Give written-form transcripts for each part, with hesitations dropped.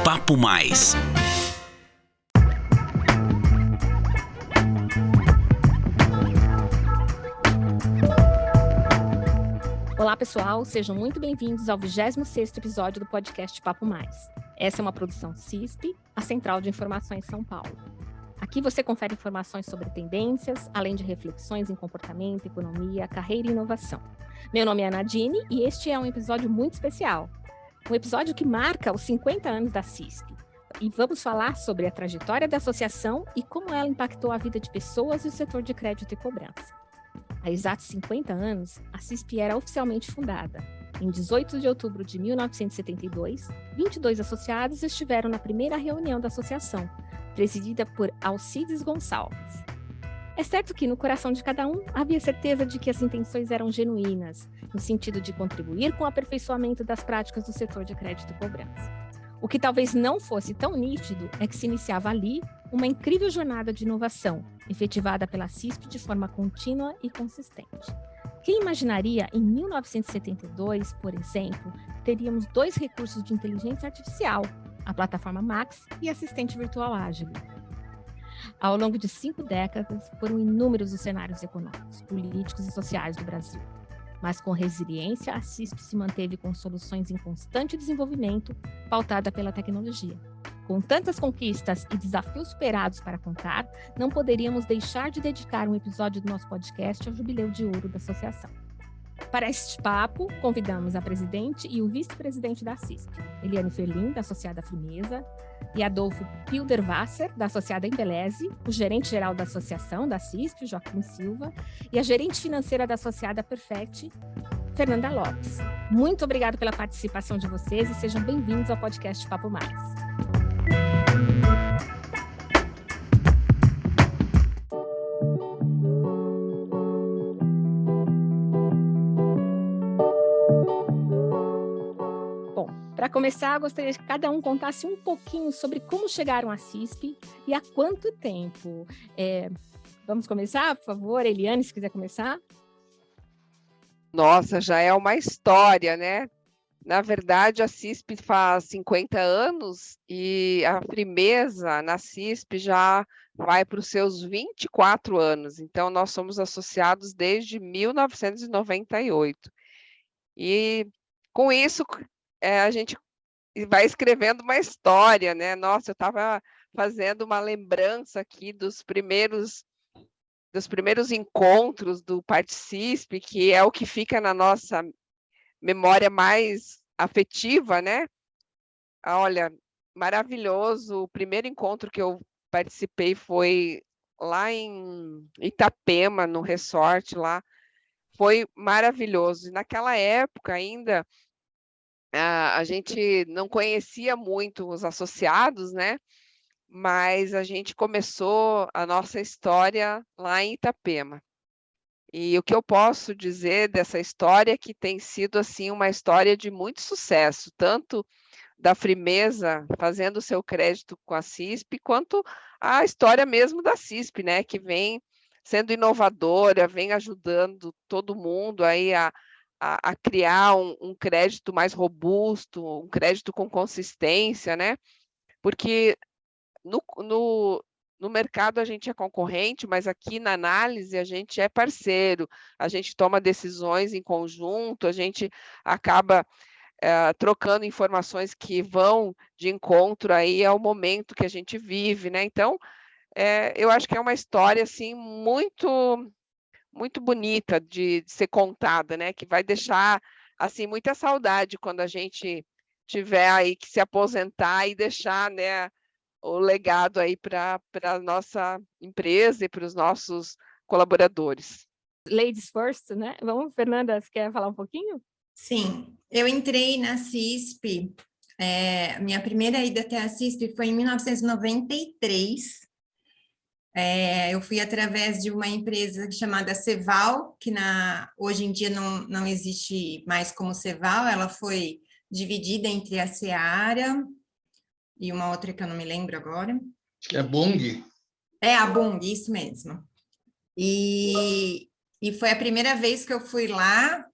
Papo Mais. Olá, pessoal, sejam muito bem-vindos ao 26º episódio do podcast Papo Mais. Essa é uma produção CISP, a Central de Informações São Paulo. Aqui você confere informações sobre tendências, além de reflexões em comportamento, economia, carreira e inovação. Meu nome é Nadine e este é um episódio muito especial. Um episódio que marca os 50 anos da CISP. E vamos falar sobre a trajetória da associação e como ela impactou a vida de pessoas e o setor de crédito e cobrança. Há exatos 50 anos, a CISP era oficialmente fundada. Em 18 de outubro de 1972, 22 associados estiveram na primeira reunião da associação, presidida por Alcides Gonçalves. É certo que no coração de cada um havia certeza de que as intenções eram genuínas, no sentido de contribuir com o aperfeiçoamento das práticas do setor de crédito e cobrança. O que talvez não fosse tão nítido é que se iniciava ali uma incrível jornada de inovação, efetivada pela CISP de forma contínua e consistente. Quem imaginaria, em 1972, por exemplo, teríamos dois recursos de inteligência artificial, a plataforma Max e assistente virtual Ágil. Ao longo de 5 décadas, foram inúmeros os cenários econômicos, políticos e sociais do Brasil. Mas com resiliência, a CISP se manteve com soluções em constante desenvolvimento, pautada pela tecnologia. Com tantas conquistas e desafios superados para contar, não poderíamos deixar de dedicar um episódio do nosso podcast ao Jubileu de Ouro da Associação. Para este papo, convidamos a presidente e o vice-presidente da CISP, Eliane Ferlin, da Associada Frimeza, e Adolfo Pilderwasser, da Associada Embeleze, o gerente-geral da Associação da CISP, Joaquim Silva, e a gerente financeira da Associada Perfect, Fernanda Lopes. Muito obrigada pela participação de vocês e sejam bem-vindos ao podcast Papo Mais. Para começar, gostaria que cada um contasse um pouquinho sobre como chegaram à CISP e há quanto tempo. Vamos começar, por favor? Eliane, se quiser começar. Nossa, já é uma história, né? Na verdade, a CISP faz 50 anos e a Frimeza na CISP já vai para os seus 24 anos. Então, nós somos associados desde 1998. E com isso, a gente vai escrevendo uma história, né? Nossa, eu estava fazendo uma lembrança aqui dos primeiros encontros do Particip, que é o que fica na nossa memória mais afetiva, né? Olha, maravilhoso. O primeiro encontro que eu participei foi lá em Itapema, no resort lá. Foi maravilhoso. E naquela época ainda, a gente não conhecia muito os associados, né? Mas a gente começou a nossa história lá em Itapema. E o que eu posso dizer dessa história é que tem sido assim uma história de muito sucesso, tanto da Frimeza fazendo o seu crédito com a CISP, quanto a história mesmo da CISP, né? Que vem sendo inovadora, vem ajudando todo mundo aí a criar um crédito mais robusto, um crédito com consistência, né? Porque no mercado a gente é concorrente, mas aqui na análise a gente é parceiro, a gente toma decisões em conjunto, a gente acaba trocando informações que vão de encontro aí ao momento que a gente vive, né? Então, eu acho que é uma história assim muito muito bonita de ser contada, né? Que vai deixar assim muita saudade quando a gente tiver aí que se aposentar e deixar, né, o legado aí para a nossa empresa e para os nossos colaboradores. Ladies first, né? Vamos, Fernanda, você quer falar um pouquinho? Sim, eu entrei na CISP, minha primeira ida até a CISP foi em 1993. Eu fui através de uma empresa chamada Ceval, que hoje em dia não existe mais como Ceval, ela foi dividida entre a Seara e uma outra que eu não me lembro agora. Acho que é Bung. É a Bung, isso mesmo. E foi a primeira vez que eu fui lá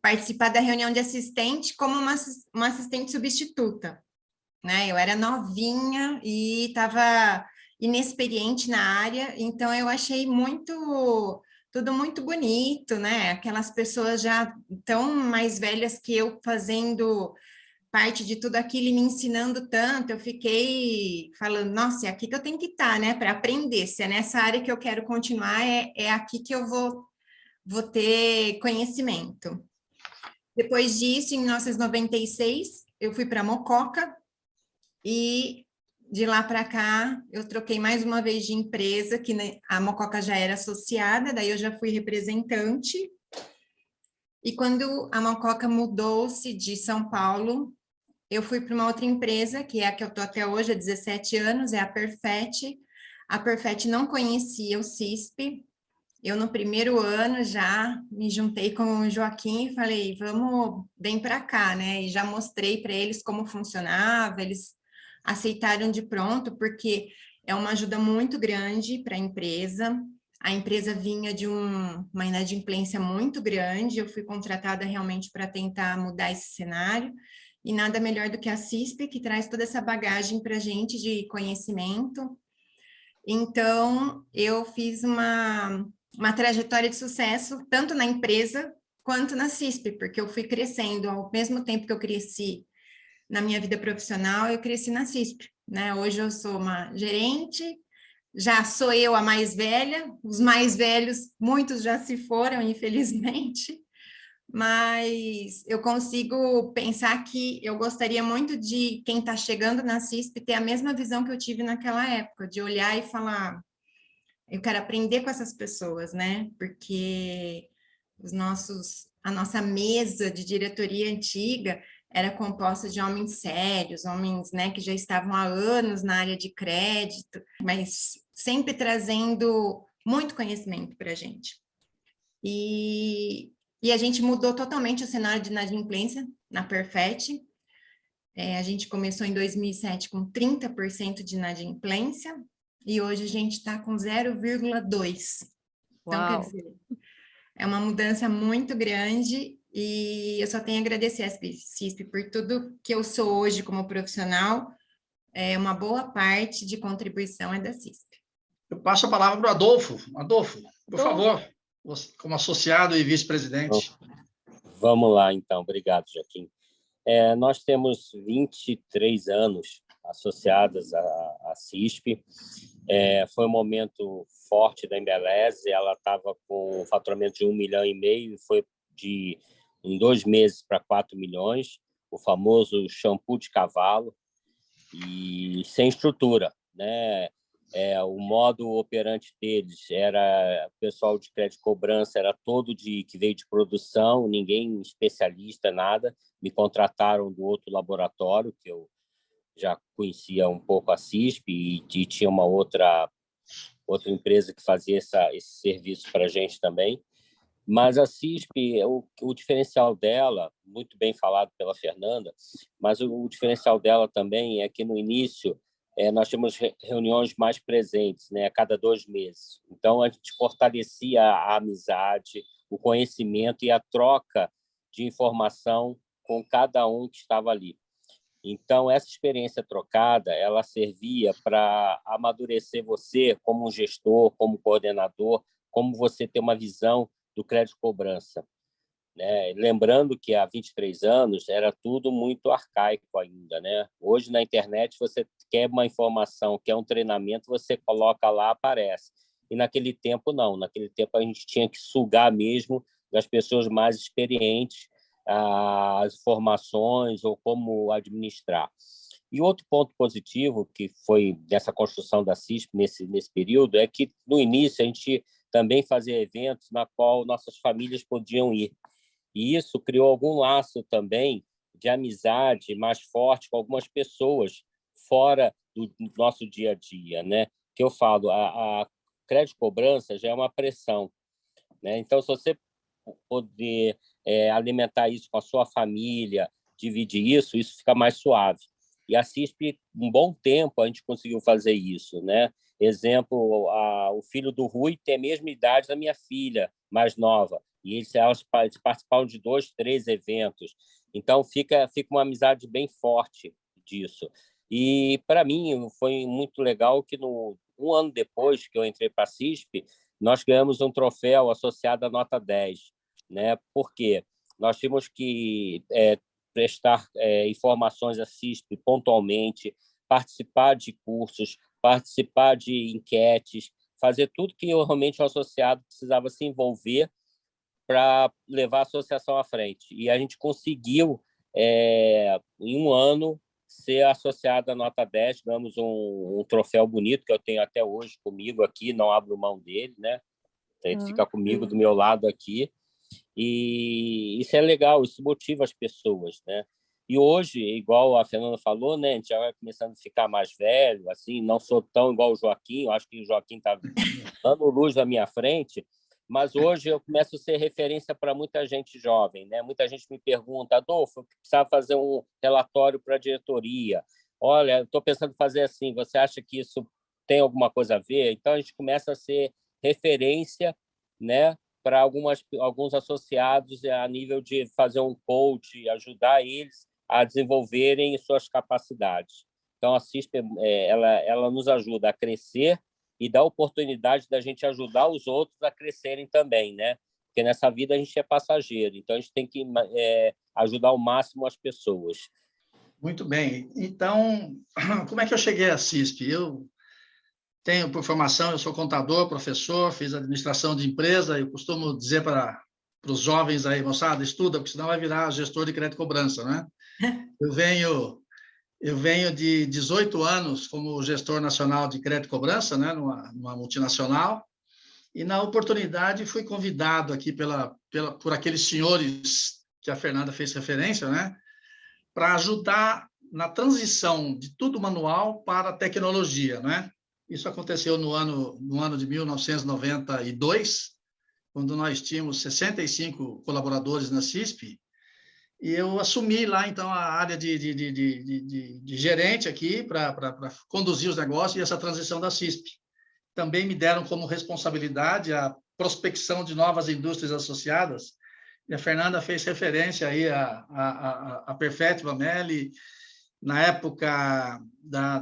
participar da reunião de assistente como uma assistente substituta. né? Eu era novinha e estava inexperiente na área, então eu achei tudo muito bonito, né? Aquelas pessoas já tão mais velhas que eu fazendo parte de tudo aquilo e me ensinando tanto, eu fiquei falando, nossa, é aqui que eu tenho que estar, né? Para aprender. Se é nessa área que eu quero continuar, é aqui que eu vou ter conhecimento. Depois disso, em 1996, eu fui para a Mococa e de lá para cá eu troquei mais uma vez de empresa, que a Mococa já era associada, daí eu já fui representante. E quando a Mococa mudou-se de São Paulo, eu fui para uma outra empresa, que é a que eu estou até hoje, há 17 anos, é a Perfet. A Perfet não conhecia o CISP. Eu, no primeiro ano, já me juntei com o Joaquim e falei, vem para cá, né? E já mostrei para eles como funcionava, eles aceitaram de pronto, porque é uma ajuda muito grande para a empresa. A empresa vinha de uma inadimplência muito grande, eu fui contratada realmente para tentar mudar esse cenário, e nada melhor do que a CISP, que traz toda essa bagagem para a gente de conhecimento. Então, eu fiz uma trajetória de sucesso, tanto na empresa quanto na CISP, porque eu fui crescendo ao mesmo tempo que eu cresci na minha vida profissional, eu cresci na CISP, né? Hoje eu sou uma gerente, já sou eu a mais velha, os mais velhos, muitos já se foram, infelizmente, mas eu consigo pensar que eu gostaria muito de quem está chegando na CISP ter a mesma visão que eu tive naquela época, de olhar e falar, eu quero aprender com essas pessoas, né? Porque a nossa mesa de diretoria antiga era composta de homens sérios, homens, né, que já estavam há anos na área de crédito, mas sempre trazendo muito conhecimento para a gente. E a gente mudou totalmente o cenário de inadimplência na Perfet. A gente começou em 2007 com 30% de inadimplência e hoje a gente está com 0,2%. Então, quer dizer, é uma mudança muito grande e eu só tenho a agradecer a CISP por tudo que eu sou hoje como profissional. Uma boa parte de contribuição é da CISP. Eu passo a palavra para o Adolfo. Adolfo, por favor, você, como associado e vice-presidente. Vamos lá, então. Obrigado, Joaquim. Nós temos 23 anos associadas à CISP. Foi um momento forte da Embeleze. Ela estava com um faturamento de 1,5 milhão e foi em 2 meses para 4 milhões, o famoso shampoo de cavalo, e sem estrutura, né? O modo operante deles era, o pessoal de crédito e cobrança era todo que veio de produção, ninguém especialista, nada. Me contrataram do outro laboratório, que eu já conhecia um pouco a CISP, e tinha uma outra empresa que fazia esse serviço para a gente também. Mas a CISP, o diferencial dela, muito bem falado pela Fernanda, mas o diferencial dela também é que no início nós tínhamos reuniões mais presentes, né, a cada 2 meses. Então, a gente fortalecia a amizade, o conhecimento e a troca de informação com cada um que estava ali. Então, essa experiência trocada, ela servia para amadurecer você como um gestor, como coordenador, como você ter uma visão do crédito cobrança, né? Lembrando que há 23 anos era tudo muito arcaico ainda, né? Hoje, na internet, você quer uma informação, quer um treinamento, você coloca lá, aparece. E naquele tempo, não. Naquele tempo, a gente tinha que sugar mesmo das pessoas mais experientes as informações ou como administrar. E outro ponto positivo que foi dessa construção da CISP nesse período é que, no início, a gente também fazia eventos na qual nossas famílias podiam ir. E isso criou algum laço também de amizade mais forte com algumas pessoas fora do nosso dia a dia, né? Que eu falo, a crédito cobrança já é uma pressão, né? Então, se você poder alimentar isso com a sua família, dividir isso fica mais suave. E a CISP, um bom tempo, a gente conseguiu fazer isso, né? Exemplo, o filho do Rui tem a mesma idade da minha filha, mais nova, e elas participaram de 2, 3 eventos. Então, fica uma amizade bem forte disso. E, para mim, foi muito legal que, um ano depois que eu entrei para a CISP, nós ganhamos um troféu associado à nota 10. Né? Por quê? Nós tínhamos que prestar informações à CISP pontualmente, participar de cursos, participar de enquetes, fazer tudo que realmente o associado precisava se envolver para levar a associação à frente. E a gente conseguiu, em um ano, ser associado à nota 10, ganhamos um troféu bonito, que eu tenho até hoje comigo aqui, não abro mão dele, né? Ele fica comigo do meu lado aqui. E isso é legal, isso motiva as pessoas, né? E hoje, igual a Fernanda falou, né, a gente já vai começando a ficar mais velho, assim, não sou tão igual o Joaquim, eu acho que o Joaquim está dando luz na minha frente, mas hoje eu começo a ser referência para muita gente jovem, né? Muita gente me pergunta, Adolfo, eu precisava fazer um relatório para a diretoria. Olha, estou pensando em fazer assim, você acha que isso tem alguma coisa a ver? Então, a gente começa a ser referência, né, para alguns associados a nível de fazer um coach, ajudar eles a desenvolverem suas capacidades. Então, a CISP ela nos ajuda a crescer e dá a oportunidade da gente ajudar os outros a crescerem também, né? Porque nessa vida a gente é passageiro, então a gente tem que ajudar ao máximo as pessoas. Muito bem. Então, como é que eu cheguei à CISP? Eu tenho, por formação, eu sou contador, professor, fiz administração de empresa. Eu costumo dizer para os jovens aí, moçada, estuda, porque senão vai virar gestor de crédito e cobrança, né? Eu venho de 18 anos como gestor nacional de crédito e cobrança, né, numa multinacional, e na oportunidade fui convidado aqui por aqueles senhores que a Fernanda fez referência, né, para ajudar na transição de tudo manual para a tecnologia, né? Isso aconteceu no ano de 1992, quando nós tínhamos 65 colaboradores na CISP, e eu assumi lá, então, a área de gerente aqui para conduzir os negócios e essa transição da CISP. Também me deram como responsabilidade a prospecção de novas indústrias associadas, e a Fernanda fez referência aí a Perpétua Meli, na época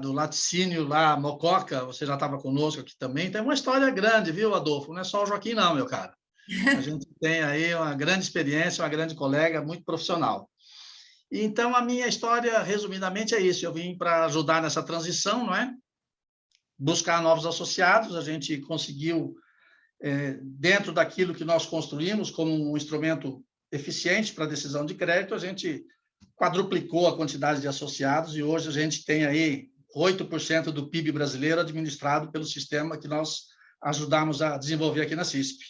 do laticínio lá, Mococa, você já estava conosco aqui também. Tem uma história grande, viu, Adolfo? Não é só o Joaquim, não, meu cara. A gente tem aí uma grande experiência, uma grande colega, muito profissional. Então, a minha história, resumidamente, é isso. Eu vim para ajudar nessa transição, não é? Buscar novos associados. A gente conseguiu, dentro daquilo que nós construímos como um instrumento eficiente para decisão de crédito, a gente quadruplicou a quantidade de associados e hoje a gente tem aí 8% do PIB brasileiro administrado pelo sistema que nós ajudamos a desenvolver aqui na CISP.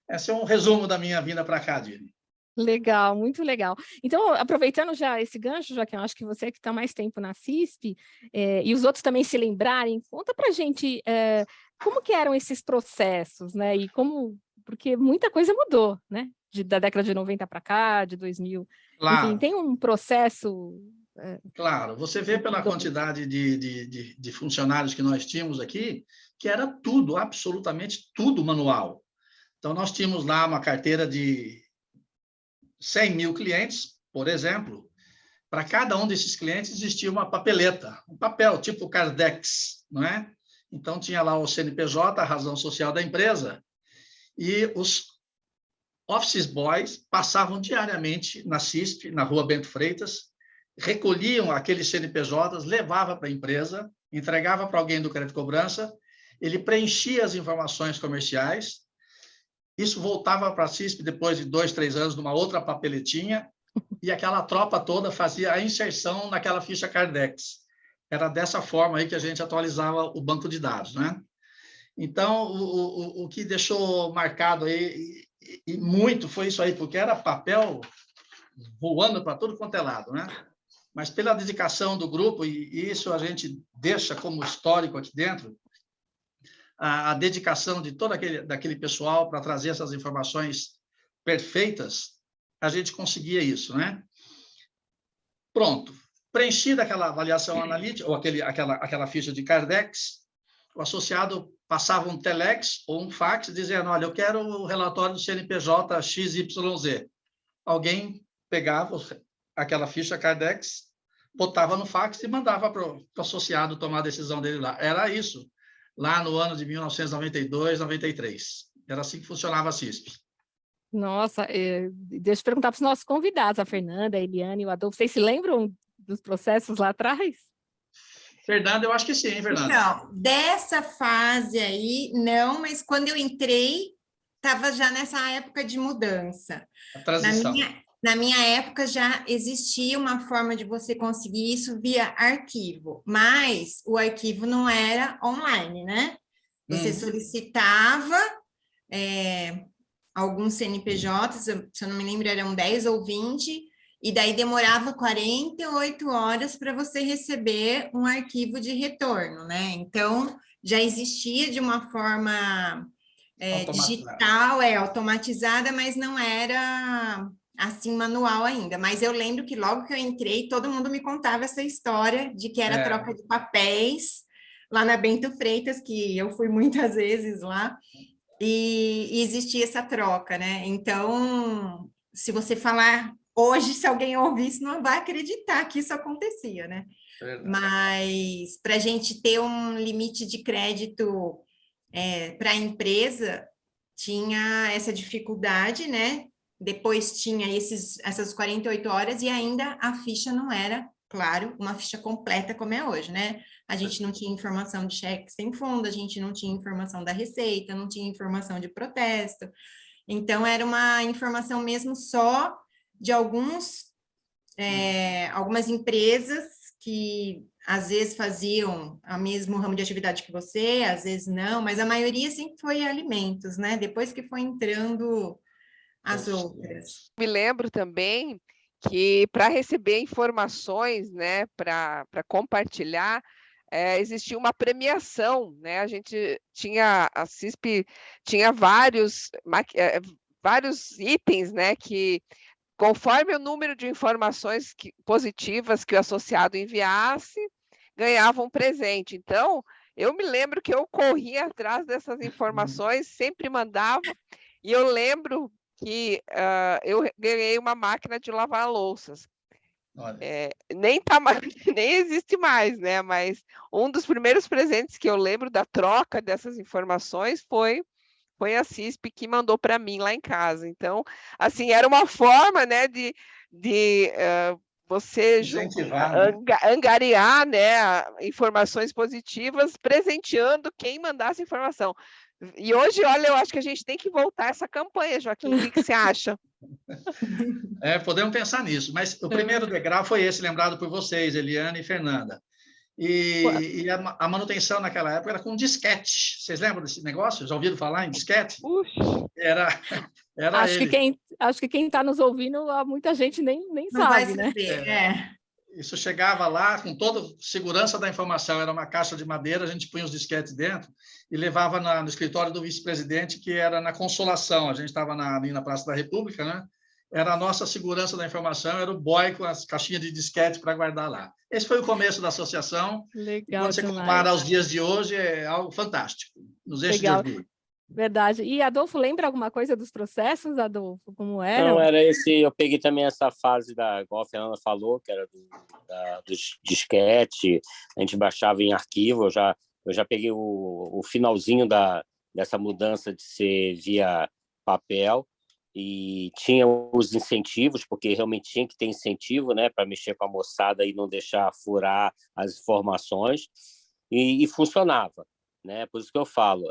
Esse é um resumo da minha vinda para cá, Dini. Legal, muito legal. Então, aproveitando já esse gancho, Joaquim, eu acho que você que está mais tempo na CISP, e os outros também se lembrarem, conta para a gente como que eram esses processos, né? E como, porque muita coisa mudou, né? Da década de 90 para cá, de 2000. Claro. Enfim, tem um processo... Claro, você vê pela quantidade de funcionários que nós tínhamos aqui, que era tudo, absolutamente tudo manual. Então, nós tínhamos lá uma carteira de 100 mil clientes, por exemplo. Para cada um desses clientes existia uma papeleta, um papel tipo Cardex, não é? Então, tinha lá o CNPJ, a razão social da empresa, e os office boys passavam diariamente na CISP, na Rua Bento Freitas, recolhiam aqueles CNPJs, levavam para a empresa, entregava para alguém do crédito cobrança, ele preenchia as informações comerciais, isso voltava para a CISP depois de 2, 3 anos, numa outra papeletinha, e aquela tropa toda fazia a inserção naquela ficha Cardex. Era dessa forma aí que a gente atualizava o banco de dados, né? Então, o que deixou marcado aí, e muito, foi isso aí, porque era papel voando para tudo quanto é lado, né? Mas pela dedicação do grupo, e isso a gente deixa como histórico aqui dentro, a dedicação de daquele pessoal para trazer essas informações perfeitas, a gente conseguia isso, né? Pronto. Preenchida aquela avaliação analítica, ou aquela ficha de Cardex, o associado passava um telex ou um fax dizendo, olha, eu quero o relatório do CNPJ XYZ. Alguém pegava aquela ficha Cardex, botava no fax e mandava para o associado tomar a decisão dele lá. Era isso, lá no ano de 1992, 93. Era assim que funcionava a CISP. Nossa, deixa eu perguntar para os nossos convidados, a Fernanda, a Eliane e o Adolfo, vocês se lembram dos processos lá atrás? Fernanda, eu acho que sim, hein, Fernanda? Não, dessa fase aí, não, mas quando eu entrei, estava já nessa época de mudança. A transição. Na minha época já existia uma forma de você conseguir isso via arquivo, mas o arquivo não era online, né? Você solicitava alguns CNPJs, se eu não me lembro, eram 10 ou 20, e daí demorava 48 horas para você receber um arquivo de retorno, né? Então, já existia de uma forma digital, automatizada, mas não era assim manual ainda. Mas eu lembro que logo que eu entrei, todo mundo me contava essa história de que era troca de papéis lá na Bento Freitas, que eu fui muitas vezes lá, e existia essa troca, né? Então, se você falar hoje, se alguém ouvir isso, não vai acreditar que isso acontecia, né? Mas para a gente ter um limite de crédito para a empresa, tinha essa dificuldade, né? Depois tinha essas 48 horas e ainda a ficha não era, claro, uma ficha completa como é hoje, né? A gente não tinha informação de cheque sem fundo, a gente não tinha informação da receita, não tinha informação de protesto. Então, era uma informação mesmo só de algumas empresas que às vezes faziam o mesmo ramo de atividade que você, às vezes não, mas a maioria sempre foi alimentos, né? Depois que foi entrando as outras. Me lembro também que para receber informações, né, para compartilhar, existia uma premiação, né? A CISP tinha vários itens, né, que conforme o número de informações positivas que o associado enviasse, ganhava um presente. Então, eu me lembro que eu corria atrás dessas informações, sempre mandava, e eu lembro que eu ganhei uma máquina de lavar louças. Nem existe mais, né? Mas um dos primeiros presentes que eu lembro da troca dessas informações foi a CISP que mandou para mim lá em casa. Então, assim, era uma forma, né, de você angariar, né, informações positivas, presenteando quem mandasse informação. E hoje, olha, eu acho que a gente tem que voltar essa campanha, Joaquim. O que você acha? Podemos pensar nisso, mas o primeiro degrau foi esse, lembrado por vocês, Eliane e Fernanda. E a manutenção naquela época era com disquete. Vocês lembram desse negócio? Já ouviram falar em disquete? Era acho que quem está nos ouvindo, muita gente nem não sabe, vai saber, né? Isso chegava lá com toda segurança da informação. Era uma caixa de madeira, a gente punha os disquetes dentro e levava no escritório do vice-presidente, que era na Consolação. A gente estava ali na Praça da República, né? Era a nossa segurança da informação, era o boy com as caixinhas de disquete para guardar lá. Esse foi o começo da associação. Legal, quando você compara aos dias de hoje, é algo fantástico. Nos enche de orgulho. Verdade. E, Adolfo, lembra alguma coisa dos processos, Adolfo? Como era? Não, era esse. Eu peguei também essa fase igual a Fernanda falou, que era dos disquete, a gente baixava em arquivo. Eu já peguei o finalzinho dessa mudança de ser via papel. E tinha os incentivos, porque realmente tinha que ter incentivo, né, para mexer com a moçada e não deixar furar as informações, e funcionava, né? Por isso que eu falo,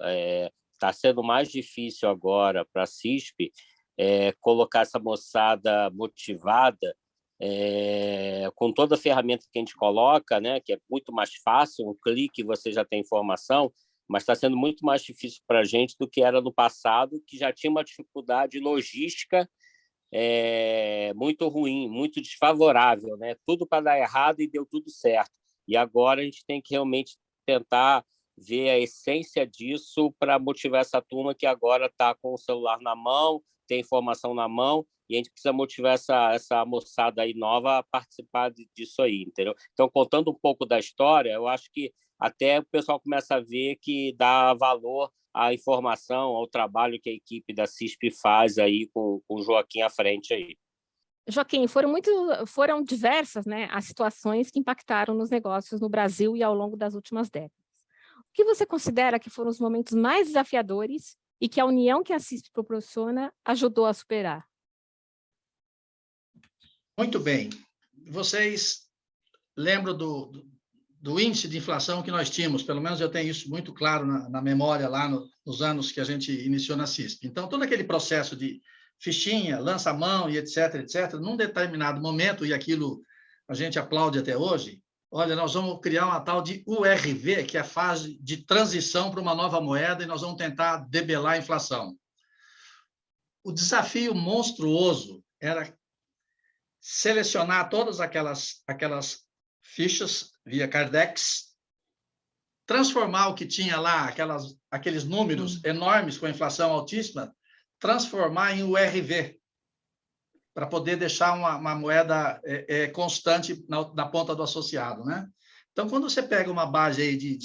está sendo mais difícil agora para a CISP colocar essa moçada motivada, com toda a ferramenta que a gente coloca, né, que é muito mais fácil, um clique você já tem informação, mas está sendo muito mais difícil para a gente do que era no passado, que já tinha uma dificuldade logística muito ruim, muito desfavorável, né? Tudo para dar errado e deu tudo certo. E agora a gente tem que realmente tentar ver a essência disso para motivar essa turma que agora está com o celular na mão, tem informação na mão, e a gente precisa motivar essa moçada aí nova a participar disso aí, entendeu? Então, contando um pouco da história, eu acho que até o pessoal começa a ver que dá valor à informação, ao trabalho que a equipe da CISP faz aí com o Joaquim à frente aí. Joaquim, foram diversas, né, as situações que impactaram nos negócios no Brasil e ao longo das últimas décadas. O que você considera que foram os momentos mais desafiadores e que a união que a CISP proporciona ajudou a superar? Muito bem. Vocês lembram do índice de inflação que nós tínhamos? Pelo menos eu tenho isso muito claro na memória lá nos anos que a gente iniciou na CISP. Então, todo aquele processo de fichinha, lança-mão e etc., etc., num determinado momento, e aquilo a gente aplaude até hoje, olha, nós vamos criar uma tal de URV, que é a fase de transição para uma nova moeda, e nós vamos tentar debelar a inflação. O desafio monstruoso era selecionar todas aquelas fichas via Cardex, transformar o que tinha lá, aqueles números enormes com a inflação altíssima, transformar em URV, para poder deixar uma moeda constante na ponta do associado, né? Então, quando você pega uma base aí de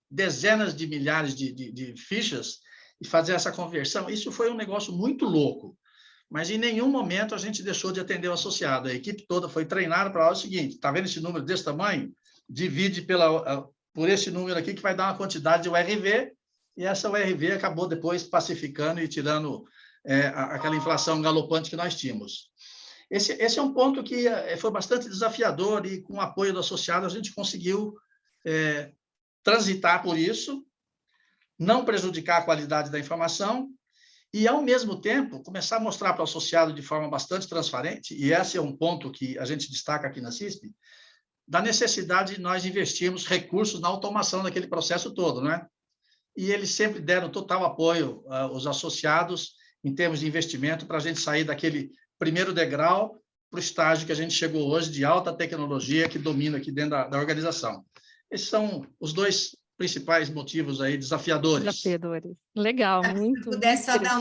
dezenas de milhares de fichas e fazer essa conversão, isso foi um negócio muito louco. Mas em nenhum momento a gente deixou de atender o associado. A equipe toda foi treinada para o seguinte: está vendo esse número desse tamanho? Divide por esse número aqui, que vai dar uma quantidade de URV, e essa URV acabou depois pacificando e tirando aquela inflação galopante que nós tínhamos. Esse é um ponto que foi bastante desafiador, e com o apoio do associado a gente conseguiu transitar por isso, não prejudicar a qualidade da informação, e, ao mesmo tempo, começar a mostrar para o associado de forma bastante transparente, e esse é um ponto que a gente destaca aqui na CISP, da necessidade de nós investirmos recursos na automação daquele processo todo, né? E eles sempre deram total apoio aos associados em termos de investimento para a gente sair daquele primeiro degrau para o estágio que a gente chegou hoje de alta tecnologia que domina aqui dentro da organização. Esses são os dois principais motivos aí desafiadores. Desafiadores. Legal, muito. Se puder só dar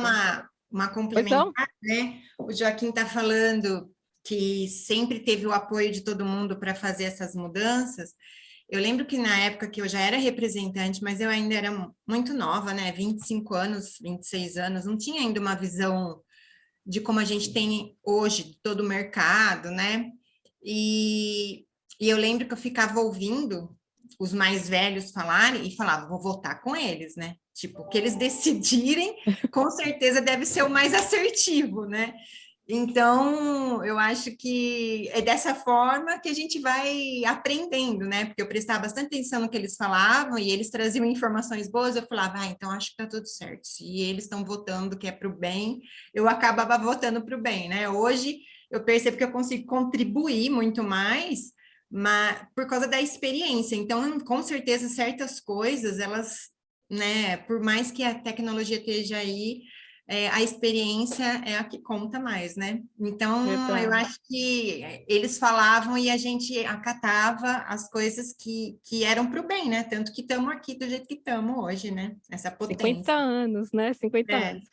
uma complementar, né? O Joaquim está falando que sempre teve o apoio de todo mundo para fazer essas mudanças. Eu lembro que na época que eu já era representante, mas eu ainda era muito nova, né? 25 anos, 26 anos, não tinha ainda uma visão de como a gente tem hoje, de todo o mercado, né? E eu lembro que eu ficava ouvindo os mais velhos falarem e falava, vou votar com eles, né? Tipo, o que eles decidirem, com certeza deve ser o mais assertivo, né? Então, eu acho que é dessa forma que a gente vai aprendendo, né? Porque eu prestava bastante atenção no que eles falavam e eles traziam informações boas, eu falava, então acho que tá tudo certo. Se eles estão votando que é para o bem, eu acabava votando para o bem, né? Hoje eu percebo que eu consigo contribuir muito mais, mas por causa da experiência. Então, com certeza, certas coisas, elas, né, por mais que a tecnologia esteja aí, a experiência é a que conta mais, né? Então, eu acho que eles falavam e a gente acatava as coisas que eram para o bem, né? Tanto que estamos aqui do jeito que estamos hoje, né? Essa potência. 50 anos, né? 50 anos.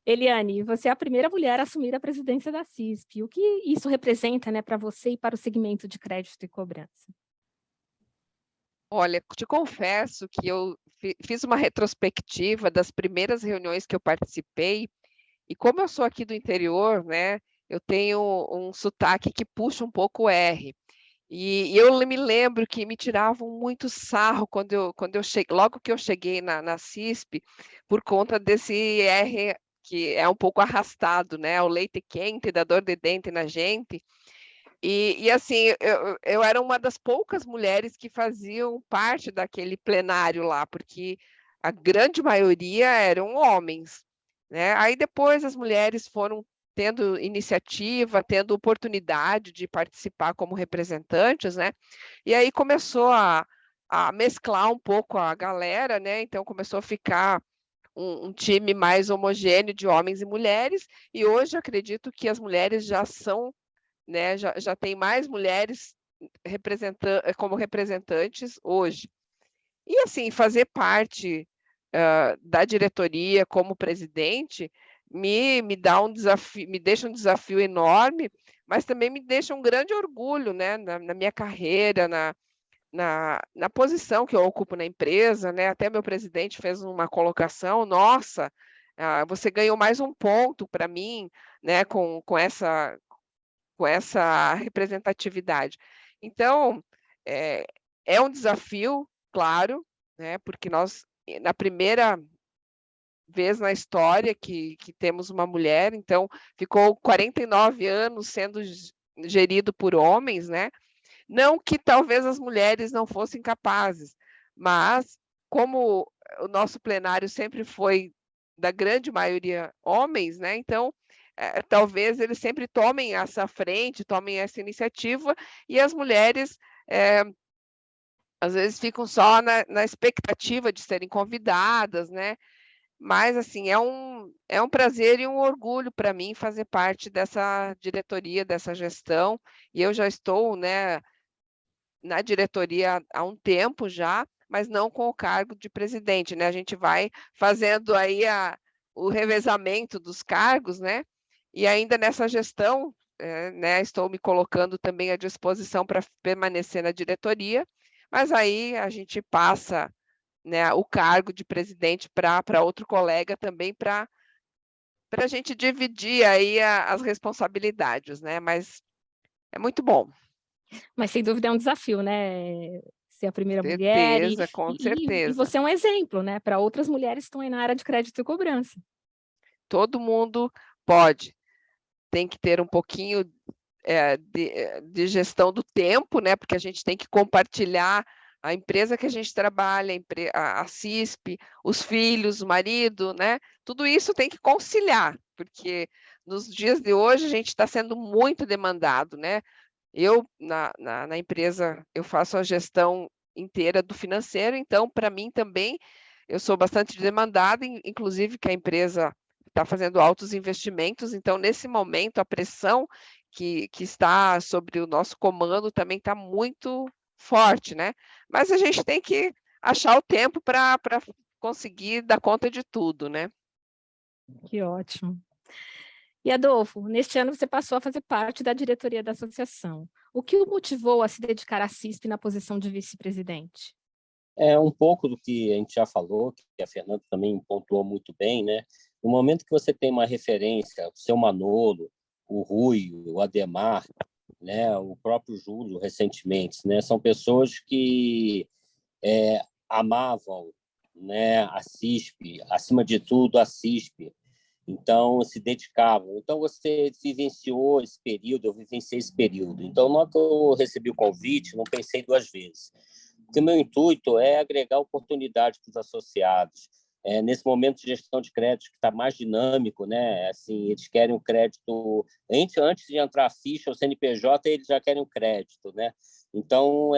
Eliane, você é a primeira mulher a assumir a presidência da CISP. O que isso representa, né, para você e para o segmento de crédito e cobrança? Olha, te confesso que eu fiz uma retrospectiva das primeiras reuniões que eu participei, e como eu sou aqui do interior, né, eu tenho um sotaque que puxa um pouco o R. E eu me lembro que me tiravam muito sarro quando eu cheguei, logo que eu cheguei na CISP, por conta desse R que é um pouco arrastado, né? O leite quente, da dor de dente na gente. E assim, eu era uma das poucas mulheres que faziam parte daquele plenário lá, porque a grande maioria eram homens, né? Aí depois as mulheres foram tendo iniciativa, tendo oportunidade de participar como representantes, né? E aí começou a mesclar um pouco a galera, né? Então começou a ficar um time mais homogêneo de homens e mulheres, e hoje acredito que as mulheres já são, né, já tem mais mulheres como representantes hoje. E assim, fazer parte da diretoria como presidente me dá um desafio, me deixa um desafio enorme, mas também me deixa um grande orgulho, né, na minha carreira, na posição que eu ocupo na empresa, né? Até meu presidente fez uma colocação, nossa, você ganhou mais um ponto para mim, né, com com essa representatividade. Então, é um desafio, claro, né, porque nós, na primeira vez na história que temos uma mulher, então ficou 49 anos sendo gerido por homens, né? Não que talvez as mulheres não fossem capazes, mas como o nosso plenário sempre foi da grande maioria homens, né? Então, talvez eles sempre tomem essa frente, tomem essa iniciativa, e as mulheres às vezes ficam só na expectativa de serem convidadas, né? Mas, assim, é um prazer e um orgulho para mim fazer parte dessa diretoria, dessa gestão, e eu já estou, né, na diretoria há um tempo já, mas não com o cargo de presidente, né? A gente vai fazendo aí o revezamento dos cargos, né? E ainda nessa gestão, né, estou me colocando também à disposição para permanecer na diretoria, mas aí a gente passa, né, o cargo de presidente para outro colega também, para a gente dividir aí as responsabilidades, né? Mas é muito bom. Mas, sem dúvida, é um desafio, né? Ser a primeira mulher Certeza, com certeza. você é um exemplo, né? Para outras mulheres que estão aí na área de crédito e cobrança. Todo mundo pode. Tem que ter um pouquinho de gestão do tempo, né? Porque a gente tem que compartilhar a empresa que a gente trabalha, a CISP, os filhos, o marido, né? Tudo isso tem que conciliar, porque nos dias de hoje a gente está sendo muito demandado, né? Eu, na empresa, eu faço a gestão inteira do financeiro, então, para mim também, eu sou bastante demandada, inclusive que a empresa está fazendo altos investimentos, então, nesse momento, a pressão que está sobre o nosso comando também está muito forte, né? Mas a gente tem que achar o tempo para conseguir dar conta de tudo, né? Que ótimo. E, Adolfo, neste ano você passou a fazer parte da diretoria da associação. O que o motivou a se dedicar à CISP na posição de vice-presidente? É um pouco do que a gente já falou, que a Fernanda também pontuou muito bem, né? No momento que você tem uma referência, o seu Manolo, o Rui, o Ademar, né? O próprio Júlio, recentemente, né? São pessoas que amavam, né? A CISP, acima de tudo, a CISP. Então, se dedicavam. Então, você vivenciou esse período, eu vivenciei esse período. Então, na hora que eu recebi o convite, não pensei duas vezes. Porque o meu intuito é agregar oportunidade para os associados. Nesse momento de gestão de crédito que está mais dinâmico, né? Assim, eles querem o crédito antes de entrar a ficha, o CNPJ, eles já querem o crédito, né? Então,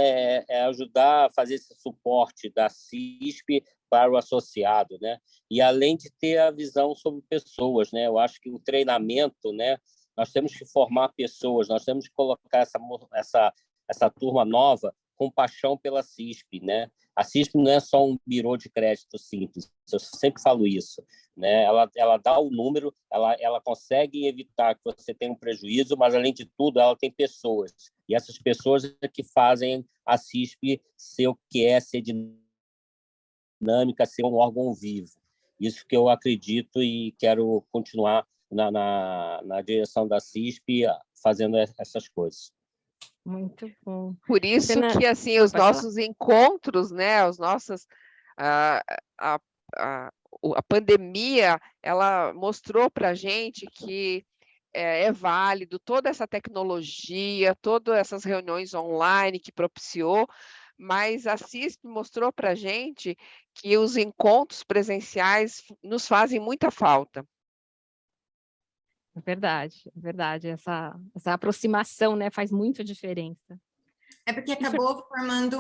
ajudar a fazer esse suporte da CISP para o associado, né? E além de ter a visão sobre pessoas, né? Eu acho que o treinamento, né? Nós temos que formar pessoas, nós temos que colocar essa turma nova com paixão pela CISP, né? A CISP não é só um birô de crédito simples, eu sempre falo isso, né? Ela dá o número, ela consegue evitar que você tenha um prejuízo, mas, além de tudo, ela tem pessoas, e essas pessoas é que fazem a CISP ser o que é, ser dinâmica, ser um órgão vivo. Isso que eu acredito e quero continuar na direção da CISP fazendo essas coisas. Muito bom. Por isso que, assim, os nossos encontros, né, os nossos, a pandemia, ela mostrou para a gente que é válido toda essa tecnologia, todas essas reuniões online que propiciou, mas a CISP mostrou para a gente que os encontros presenciais nos fazem muita falta. É verdade. Essa aproximação, né, faz muita diferença. É porque acabou formando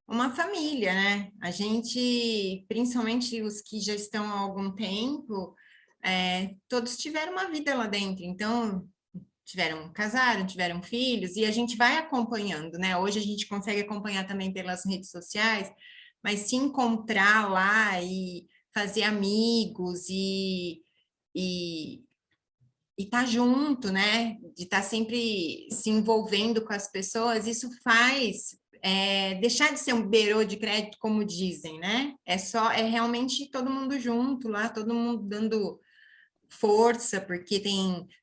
uma família, né? A gente, principalmente os que já estão há algum tempo, todos tiveram uma vida lá dentro, então casaram, tiveram filhos, e a gente vai acompanhando, né? Hoje a gente consegue acompanhar também pelas redes sociais, mas se encontrar lá e fazer amigos e estar junto, né? De estar sempre se envolvendo com as pessoas, isso faz deixar de ser um bureau de crédito, como dizem, né? É realmente todo mundo junto lá, todo mundo força, porque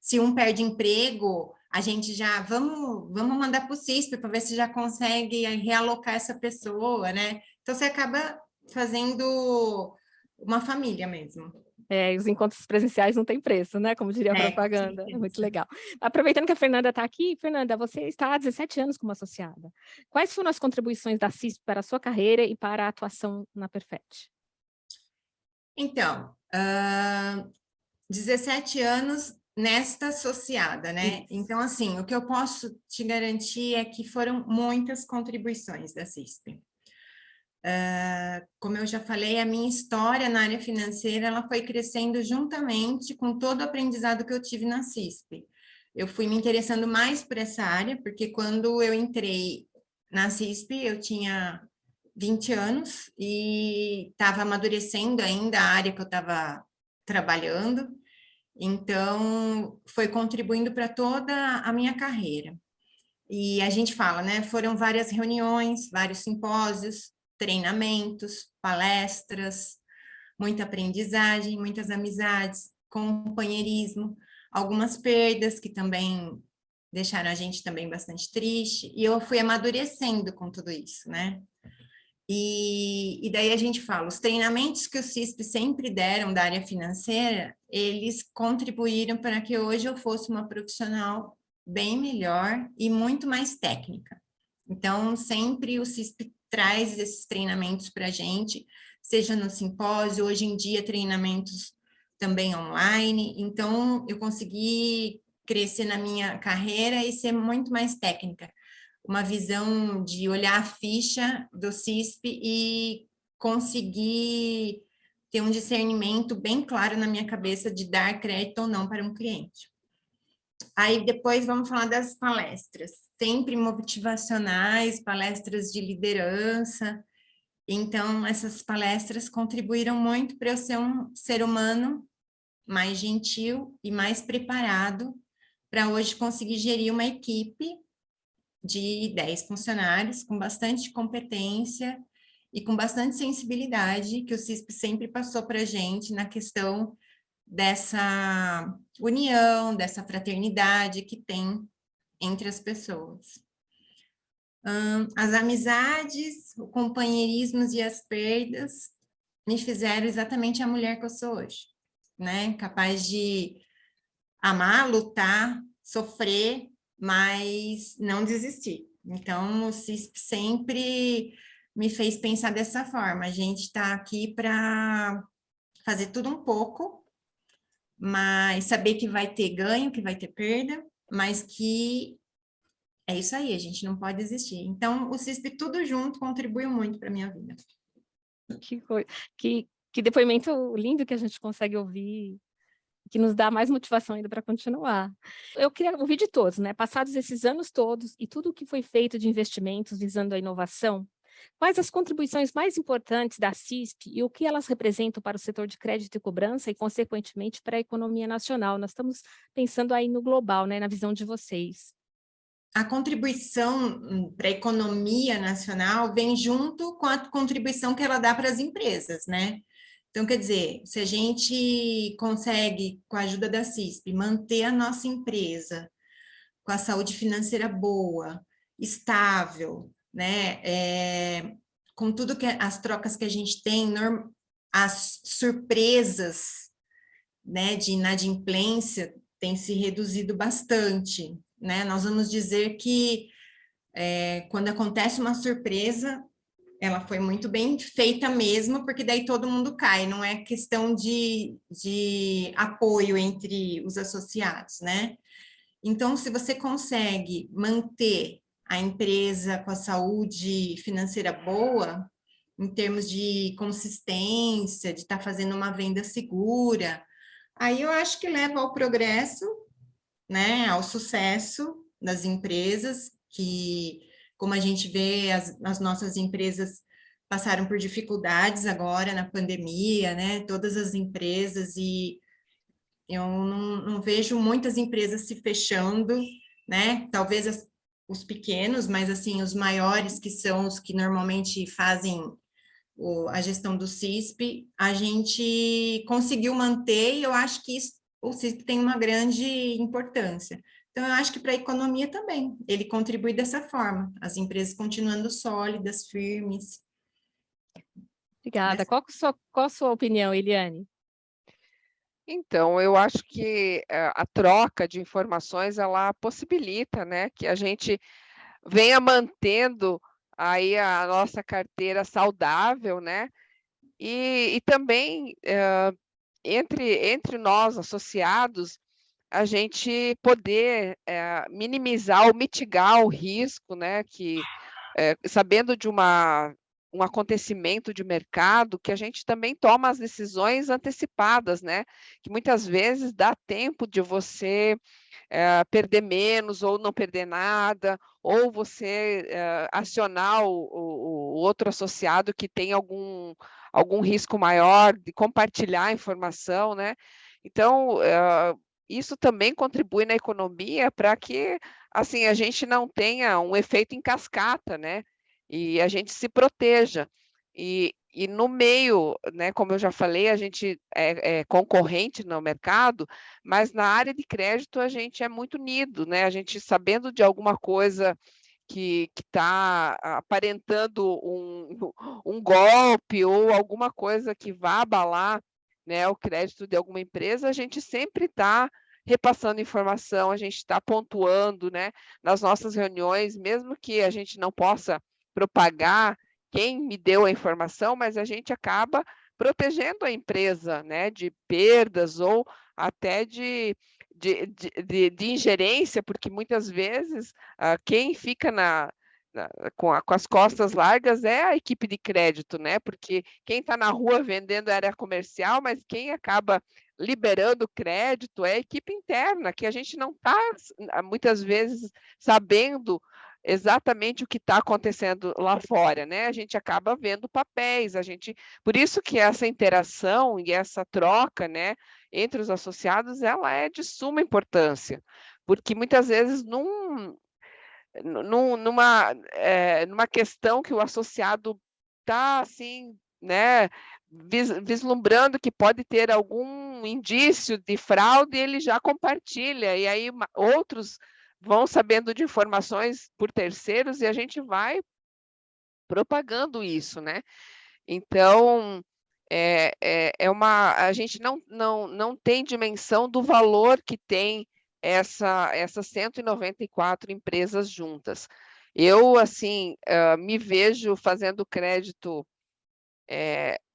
se um perde emprego, a gente já, vamos mandar para o CISP para ver se já consegue realocar essa pessoa, né? Então, você acaba fazendo uma família mesmo. E os encontros presenciais não têm preço, né? Como diria a propaganda. É muito legal. Aproveitando que a Fernanda está aqui, Fernanda, você está há 17 anos como associada. Quais foram as contribuições da CISP para a sua carreira e para a atuação na Perfet? Então, 17 anos nesta associada, né? Isso. Então, assim, o que eu posso te garantir é que foram muitas contribuições da CISP. Como eu já falei, a minha história na área financeira, ela foi crescendo juntamente com todo o aprendizado que eu tive na CISP. Eu fui me interessando mais por essa área, porque quando eu entrei na CISP, eu tinha 20 anos e estava amadurecendo ainda a área que eu estava trabalhando, então foi contribuindo para toda a minha carreira. E a gente fala, né, foram várias reuniões, vários simpósios, treinamentos, palestras, muita aprendizagem, muitas amizades, companheirismo, algumas perdas que também deixaram a gente também bastante triste, e eu fui amadurecendo com tudo isso, né? E daí a gente fala, os treinamentos que o CISP sempre deram da área financeira, eles contribuíram para que hoje eu fosse uma profissional bem melhor e muito mais técnica. Então, sempre o CISP traz esses treinamentos para a gente, seja no simpósio, hoje em dia treinamentos também online, então eu consegui crescer na minha carreira e ser muito mais técnica, uma visão de olhar a ficha do CISP e conseguir ter um discernimento bem claro na minha cabeça de dar crédito ou não para um cliente. Aí depois vamos falar das palestras, sempre motivacionais, palestras de liderança. Então, essas palestras contribuíram muito para eu ser um ser humano mais gentil e mais preparado para hoje conseguir gerir uma equipe de 10 funcionários com bastante competência e com bastante sensibilidade, que o CISP sempre passou para a gente na questão dessa união, dessa fraternidade que tem entre as pessoas. As amizades, o companheirismo e as perdas me fizeram exatamente a mulher que eu sou hoje, né? Capaz de amar, lutar, sofrer, mas não desistir. Então, o CISP sempre me fez pensar dessa forma. A gente está aqui para fazer tudo um pouco, mas saber que vai ter ganho, que vai ter perda, mas que é isso aí, a gente não pode desistir. Então, o CISP tudo junto contribuiu muito para a minha vida. Que depoimento lindo que a gente consegue ouvir, que nos dá mais motivação ainda para continuar. Eu queria ouvir de todos, né? Passados esses anos todos e tudo o que foi feito de investimentos visando a inovação, quais as contribuições mais importantes da CISP e o que elas representam para o setor de crédito e cobrança e, consequentemente, para a economia nacional? Nós estamos pensando aí no global, né? Na visão de vocês. A contribuição para a economia nacional vem junto com a contribuição que ela dá para as empresas, né? Então, quer dizer, se a gente consegue, com a ajuda da CISP, manter a nossa empresa com a saúde financeira boa, estável, né? Com tudo que as trocas que a gente tem, as surpresas, né, de inadimplência têm se reduzido bastante, né? Nós vamos dizer que quando acontece uma surpresa, ela foi muito bem feita mesmo, porque daí todo mundo cai, não é questão de apoio entre os associados, né? Então, se você consegue manter a empresa com a saúde financeira boa, em termos de consistência, de estar fazendo uma venda segura, aí eu acho que leva ao progresso, né, ao sucesso das empresas, que, como a gente vê, as nossas empresas passaram por dificuldades agora na pandemia, né, todas as empresas, e eu não vejo muitas empresas se fechando, né, talvez os pequenos, mas assim, os maiores, que são os que normalmente fazem a gestão do CISP, a gente conseguiu manter, e eu acho que isso o CISP tem uma grande importância. Então, eu acho que para a economia também, ele contribui dessa forma, as empresas continuando sólidas, firmes. Obrigada. Qual a sua opinião, Eliane? Então, eu acho que a troca de informações, ela possibilita, né, que a gente venha mantendo aí a nossa carteira saudável, né, e também entre nós associados, a gente poder minimizar ou mitigar o risco, né, que sabendo de um acontecimento de mercado, que a gente também toma as decisões antecipadas, né? Que muitas vezes dá tempo de você perder menos ou não perder nada, ou você acionar o outro associado que tem algum risco maior de compartilhar a informação, né? Então, isso também contribui na economia para que assim a gente não tenha um efeito em cascata, né? E a gente se proteja. E no meio, né, como eu já falei, a gente é concorrente no mercado, mas na área de crédito a gente é muito unido, né? A gente sabendo de alguma coisa que está aparentando um golpe ou alguma coisa que vá abalar, né, o crédito de alguma empresa, a gente sempre está repassando informação, a gente está pontuando, né, nas nossas reuniões, mesmo que a gente não possa propagar quem me deu a informação, mas a gente acaba protegendo a empresa, né, de perdas ou até de ingerência, porque muitas vezes quem fica com as costas largas é a equipe de crédito, né? Porque quem está na rua vendendo área comercial, mas quem acaba liberando crédito é a equipe interna, que a gente não está muitas vezes sabendo exatamente o que está acontecendo lá fora, né? A gente acaba vendo papéis, por isso que essa interação e essa troca, né, entre os associados, ela é de suma importância, porque muitas vezes numa questão que o associado está assim, né, vislumbrando que pode ter algum indício de fraude, ele já compartilha, e aí outros vão sabendo de informações por terceiros e a gente vai propagando isso, né? Então, a gente não tem dimensão do valor que tem essas 194 empresas juntas. Eu, assim, me vejo fazendo crédito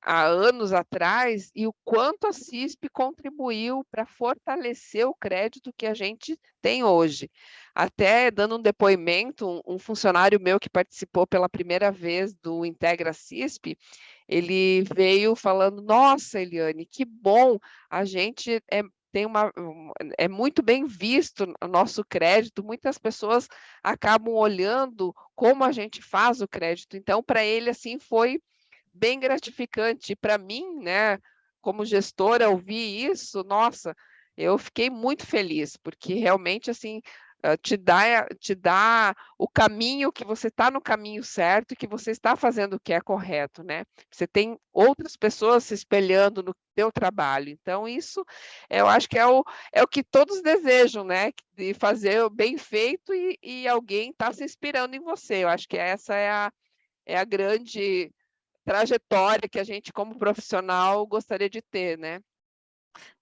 há anos atrás e o quanto a CISP contribuiu para fortalecer o crédito que a gente tem hoje. Até dando um depoimento, um funcionário meu que participou pela primeira vez do Integra CISP, ele veio falando: nossa, Eliane, que bom, a gente é muito bem visto o nosso crédito, muitas pessoas acabam olhando como a gente faz o crédito. Então, para ele, assim, foi bem gratificante. Para mim, né, como gestora, ouvir isso, nossa, eu fiquei muito feliz, porque realmente, assim, te dá o caminho, que você está no caminho certo e que você está fazendo o que é correto, né? Você tem outras pessoas se espelhando no teu trabalho. Então, isso eu acho que é o que todos desejam, né? De fazer o bem feito e alguém está se inspirando em você. Eu acho que essa é a grande trajetória que a gente, como profissional, gostaria de ter, né?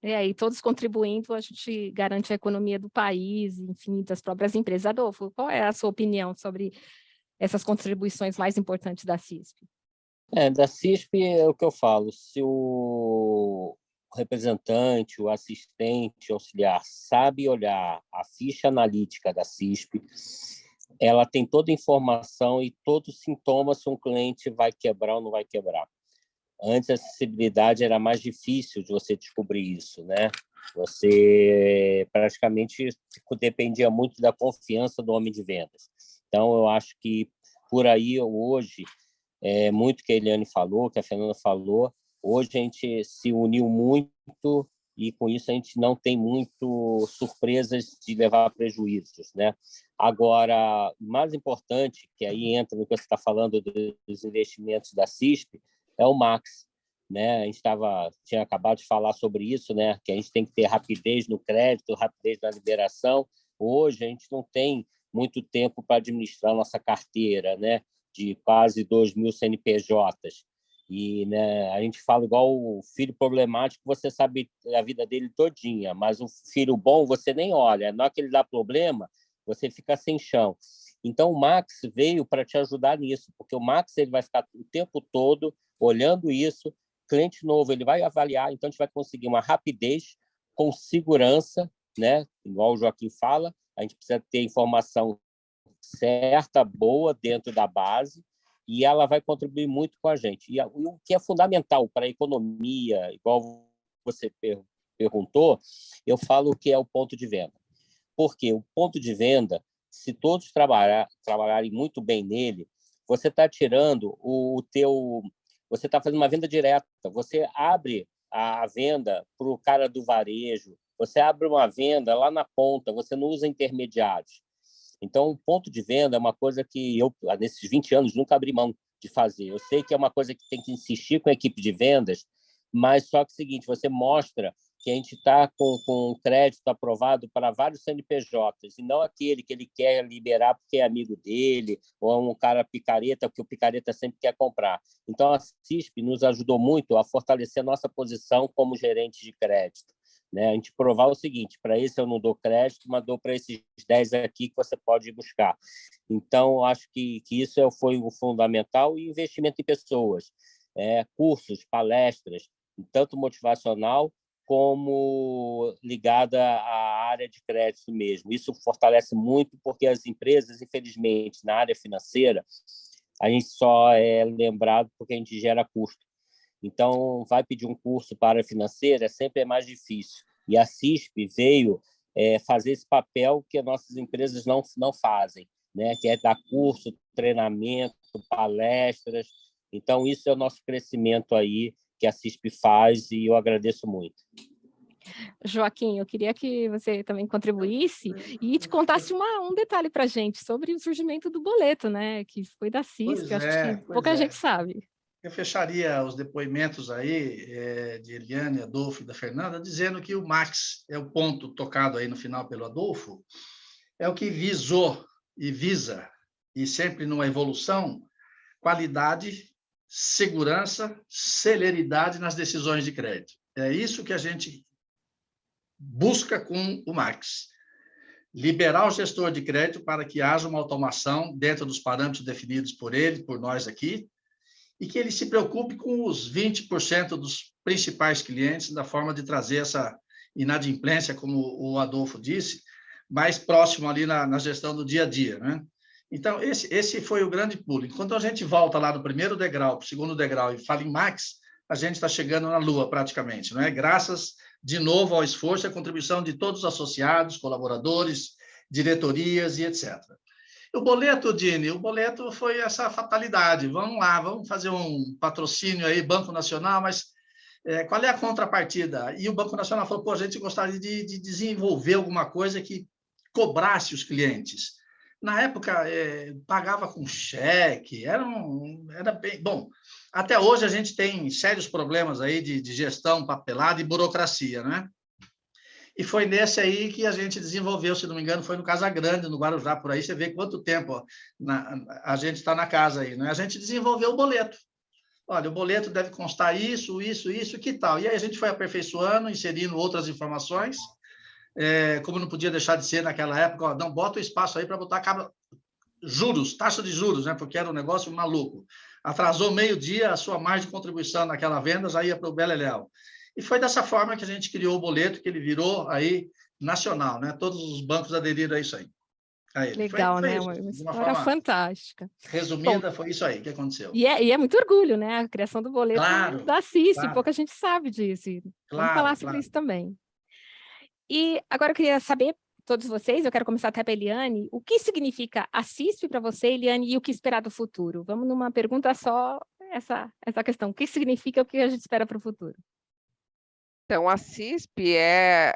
E aí, todos contribuindo, a gente garante a economia do país, enfim, das próprias empresas. Adolfo, qual é a sua opinião sobre essas contribuições mais importantes da CISP? Da CISP é o que eu falo, se o representante, o assistente, o auxiliar sabe olhar a ficha analítica da CISP, ela tem toda a informação e todos os sintomas se um cliente vai quebrar ou não vai quebrar. Antes, a acessibilidade era mais difícil de você descobrir isso, né? Você praticamente dependia muito da confiança do homem de vendas. Então, eu acho que por aí, hoje, muito que a Eliane falou, que a Fernanda falou, hoje a gente se uniu muito e, com isso, a gente não tem muito surpresas de levar prejuízos, né? Agora, mais importante, que aí entra no que você está falando dos investimentos da CISP, é o Max. né? A gente tinha acabado de falar sobre isso, né? Que a gente tem que ter rapidez no crédito, rapidez na liberação. Hoje a gente não tem muito tempo para administrar nossa carteira, né? De quase 2.000 CNPJs. E, né, a gente fala igual o filho problemático, você sabe a vida dele todinha, mas o filho bom você nem olha. Na hora que ele dá problema, você fica sem chão. Então, o Max veio para te ajudar nisso, porque o Max ele vai ficar o tempo todo olhando isso. Cliente novo, ele vai avaliar, então a gente vai conseguir uma rapidez com segurança, né? Igual o Joaquim fala, a gente precisa ter informação certa, boa, dentro da base, e ela vai contribuir muito com a gente. E o que é fundamental para a economia, igual você perguntou, eu falo que é o ponto de venda. Porque o ponto de venda, se todos trabalharem muito bem nele, você está tirando você está fazendo uma venda direta, você abre a venda para o cara do varejo, você abre uma venda lá na ponta, você não usa intermediários. Então, o ponto de venda é uma coisa que eu, nesses 20 anos, nunca abri mão de fazer. Eu sei que é uma coisa que tem que insistir com a equipe de vendas, mas só que é o seguinte, você mostra que a gente está com crédito aprovado para vários CNPJs, e não aquele que ele quer liberar porque é amigo dele, ou é um cara picareta, porque o picareta sempre quer comprar. Então, a CISP nos ajudou muito a fortalecer a nossa posição como gerente de crédito. Né? A gente provar o seguinte, para esse eu não dou crédito, mas dou para esses 10 aqui que você pode ir buscar. Então, acho que isso foi o fundamental, e investimento em pessoas, cursos, palestras, tanto motivacional como ligada à área de crédito mesmo. Isso fortalece muito, porque as empresas, infelizmente, na área financeira, a gente só é lembrado porque a gente gera custo. Então, vai pedir um curso para a área financeira, sempre é mais difícil. E a CISP veio fazer esse papel que as nossas empresas não fazem, né? Que é dar curso, treinamento, palestras. Então, isso é o nosso crescimento aí que a CISP faz, e eu agradeço muito. Joaquim, eu queria que você também contribuísse e te contasse um detalhe para a gente sobre o surgimento do boleto, né? Que foi da CISP, acho que pouca gente sabe. Eu fecharia os depoimentos aí de Eliane, Adolfo e da Fernanda, dizendo que o Max é o ponto tocado aí no final pelo Adolfo, é o que visou e visa, e sempre numa evolução, qualidade, segurança, celeridade nas decisões de crédito. É isso que a gente busca com o Max. Liberar o gestor de crédito para que haja uma automação dentro dos parâmetros definidos por ele, por nós aqui, e que ele se preocupe com os 20% dos principais clientes, da forma de trazer essa inadimplência, como o Adolfo disse, mais próximo ali na gestão do dia a dia, né? Então, esse foi o grande pulo. Enquanto a gente volta lá do primeiro degrau para o segundo degrau e fala em Max, a gente está chegando na Lua, praticamente, não é? Graças, de novo, ao esforço e à contribuição de todos os associados, colaboradores, diretorias e etc. O boleto, Dini, o boleto foi essa fatalidade. Vamos lá, vamos fazer um patrocínio aí, Banco Nacional, mas qual é a contrapartida? E o Banco Nacional falou, pô, a gente gostaria de desenvolver alguma coisa que cobrasse os clientes. Na época, pagava com cheque, era bem... Bom, até hoje a gente tem sérios problemas aí de gestão papelada e burocracia, né? E foi nesse aí que a gente desenvolveu, se não me engano, foi no Casa Grande, no Guarujá, por aí, você vê quanto tempo a gente está na casa aí, né? A gente desenvolveu o boleto. Olha, o boleto deve constar isso, que tal? E aí a gente foi aperfeiçoando, inserindo outras informações, como não podia deixar de ser naquela época, ó, não, bota o espaço aí para botar juros, taxa de juros, né? Porque era um negócio maluco. Atrasou meio-dia, a sua margem de contribuição naquela venda já ia para o Beleléu. E foi dessa forma que a gente criou o boleto, que ele virou aí nacional, né? Todos os bancos aderiram a isso aí. Legal, foi né? isso, Uma história fantástica. Resumida, foi isso aí que aconteceu. E é muito orgulho, né? A criação do boleto da CISP, claro. Pouca gente sabe disso. Vamos falar sobre isso também. E agora eu queria saber, todos vocês, eu quero começar até pela Eliane, o que significa a CISP para você, Eliane, e o que esperar do futuro? Vamos numa pergunta só, essa questão. O que significa, o que a gente espera para o futuro? Então, a CISP é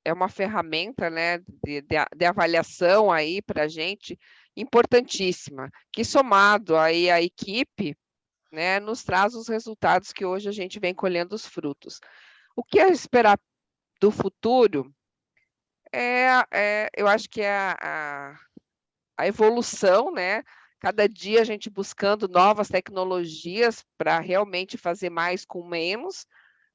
uma ferramenta, né, de avaliação aí para a gente importantíssima, que somado aí à equipe, né, nos traz os resultados que hoje a gente vem colhendo os frutos. O que é esperar do futuro eu acho que é a evolução, né? Cada dia a gente buscando novas tecnologias para realmente fazer mais com menos,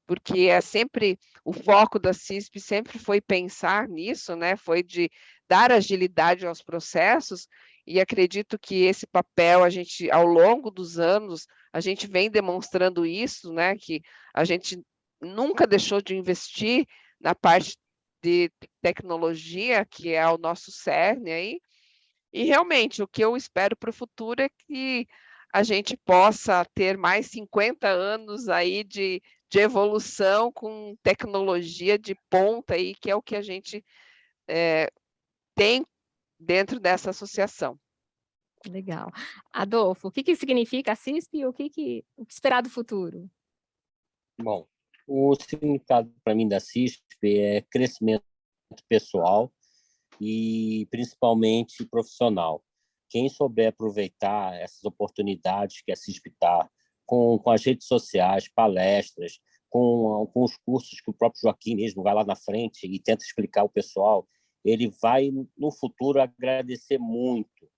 porque é sempre o foco da CISP sempre foi pensar nisso, né? Foi de dar agilidade aos processos, e acredito que esse papel a gente, ao longo dos anos, a gente vem demonstrando isso, né? Que a gente nunca deixou de investir na parte de tecnologia, que é o nosso cerne aí, e realmente o que eu espero para o futuro é que a gente possa ter mais 50 anos aí de evolução com tecnologia de ponta aí, que é o que a gente tem dentro dessa associação. Legal. Adolfo, o que significa a CISP e o que esperar do futuro? Bom, o significado para mim da CISP é crescimento pessoal e principalmente profissional. Quem souber aproveitar essas oportunidades que a CISP está, com as redes sociais, palestras, com os cursos que o próprio Joaquim mesmo vai lá na frente e tenta explicar ao pessoal, ele vai, no futuro, agradecer muito,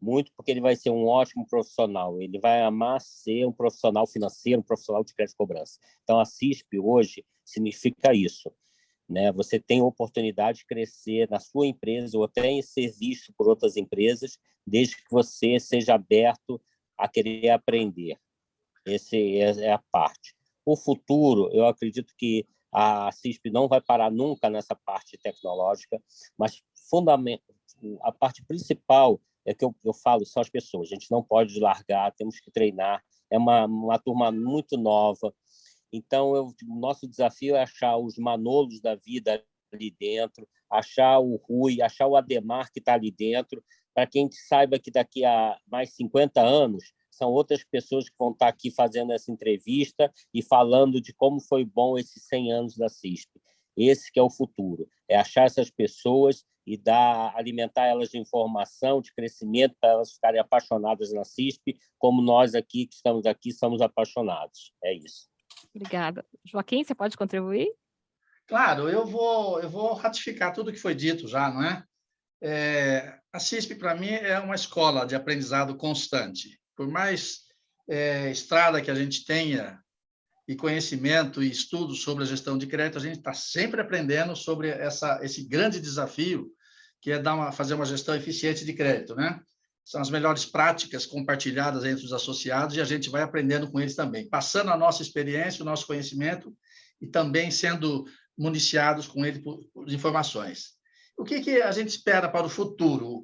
muito, porque ele vai ser um ótimo profissional. Ele vai amar ser um profissional financeiro, um profissional de crédito e cobrança. Então, a CISP hoje significa isso, né? Você tem a oportunidade de crescer na sua empresa ou até ser visto por outras empresas, desde que você seja aberto a querer aprender. Essa é a parte. O futuro, eu acredito que a CISP não vai parar nunca nessa parte tecnológica, mas a parte principal é que eu falo, são as pessoas. A gente não pode largar, temos que treinar. É uma turma muito nova. Então, o nosso desafio é achar os Manolos da vida ali dentro, achar o Rui, achar o Ademar que está ali dentro, para que a gente saiba que daqui a mais 50 anos são outras pessoas que vão estar aqui fazendo essa entrevista e falando de como foi bom esses 100 anos da CISP. Esse que é o futuro, é achar essas pessoas e alimentar elas de informação, de crescimento, para elas ficarem apaixonadas na CISP, como nós aqui que estamos aqui somos apaixonados. É isso. Obrigada. Joaquim, você pode contribuir? Claro, eu vou ratificar tudo que foi dito já, não é? A CISP, para mim, é uma escola de aprendizado constante. Por mais estrada que a gente tenha, e conhecimento e estudos sobre a gestão de crédito, a gente está sempre aprendendo sobre esse grande desafio, que é fazer uma gestão eficiente de crédito, né? São as melhores práticas compartilhadas entre os associados e a gente vai aprendendo com eles também, passando a nossa experiência, o nosso conhecimento e também sendo municiados com ele por informações. O que a gente espera para o futuro?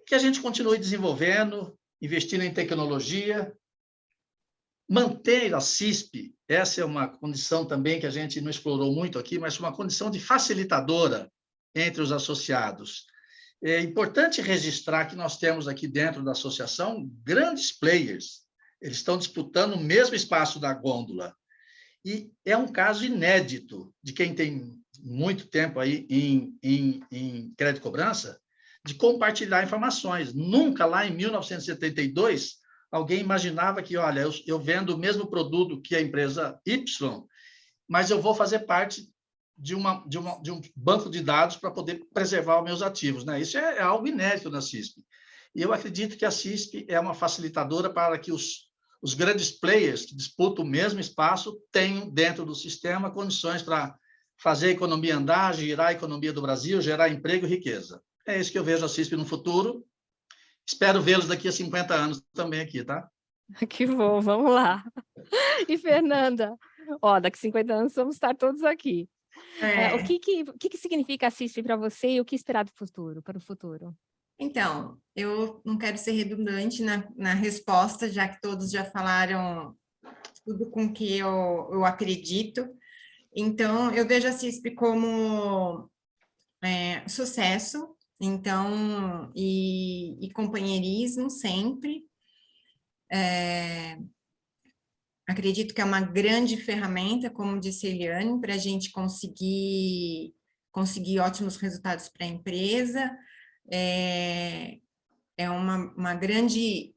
Que a gente continue desenvolvendo, investindo em tecnologia, manter a CISP, essa é uma condição também que a gente não explorou muito aqui, mas uma condição de facilitadora entre os associados. É importante registrar que nós temos aqui dentro da associação grandes players, eles estão disputando o mesmo espaço da gôndola. E é um caso inédito de quem tem muito tempo aí em crédito e cobrança, de compartilhar informações. Nunca lá em 1972 alguém imaginava que, olha, eu vendo o mesmo produto que a empresa Y, mas eu vou fazer parte de um banco de dados para poder preservar os meus ativos, né? Isso é algo inédito na CISP. E eu acredito que a CISP é uma facilitadora para que os grandes players que disputam o mesmo espaço tenham dentro do sistema condições para fazer a economia andar, girar a economia do Brasil, gerar emprego e riqueza. É isso que eu vejo a CISP no futuro. Espero vê-los daqui a 50 anos também aqui, tá? Que bom, vamos lá. E Fernanda, daqui a 50 anos vamos estar todos aqui. O que significa a CISP para você e o que esperar para o futuro? Então, eu não quero ser redundante na resposta, já que todos já falaram tudo com que eu acredito. Então, eu vejo a CISP como sucesso, então, e companheirismo sempre. Acredito que é uma grande ferramenta, como disse a Eliane, para a gente conseguir ótimos resultados para a empresa. É uma grande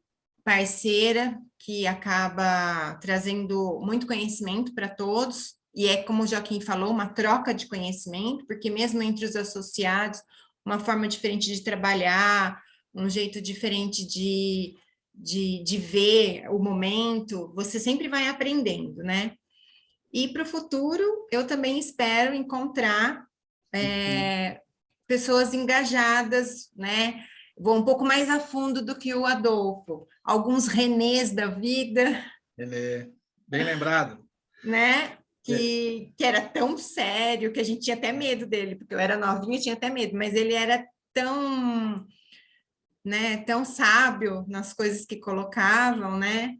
parceira que acaba trazendo muito conhecimento para todos, e é, como o Joaquim falou, uma troca de conhecimento, porque mesmo entre os associados, uma forma diferente de trabalhar, um jeito diferente de ver o momento, você sempre vai aprendendo, né? E para o futuro, eu também espero encontrar pessoas engajadas, né? Vou um pouco mais a fundo do que o Adolfo. Alguns Renês da vida. Ele é bem lembrado. Né? Que era tão sério que a gente tinha até medo dele, porque eu era novinha e tinha até medo, mas ele era tão, né, tão sábio nas coisas que colocavam, né?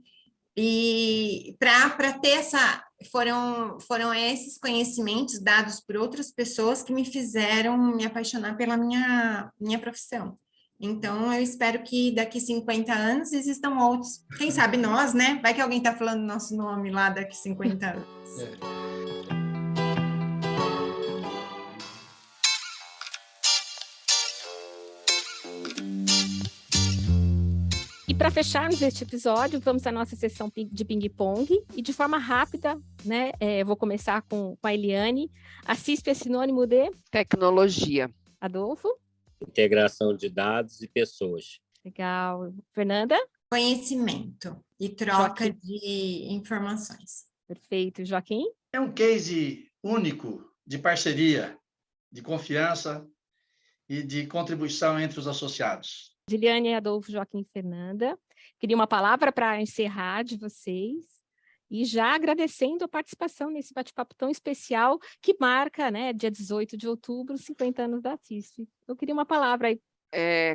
E para ter essa... Foram esses conhecimentos dados por outras pessoas que me fizeram me apaixonar pela minha profissão. Então, eu espero que daqui 50 anos existam outros. Quem sabe nós, né? Vai que alguém está falando nosso nome lá daqui 50 anos. E para fecharmos este episódio, vamos à nossa sessão de ping-pong. E de forma rápida, né? Vou começar com a Eliane. A CISP é sinônimo de? Tecnologia. Adolfo? Integração de dados e pessoas. Legal. Fernanda? Conhecimento e troca de informações. Perfeito. Joaquim? É um case único de parceria, de confiança e de contribuição entre os associados. Giliane, Adolfo, Joaquim e Fernanda. Queria uma palavra para encerrar de vocês. E já agradecendo a participação nesse bate-papo tão especial que marca, né, dia 18 de outubro, 50 anos da CISP. Eu queria uma palavra aí.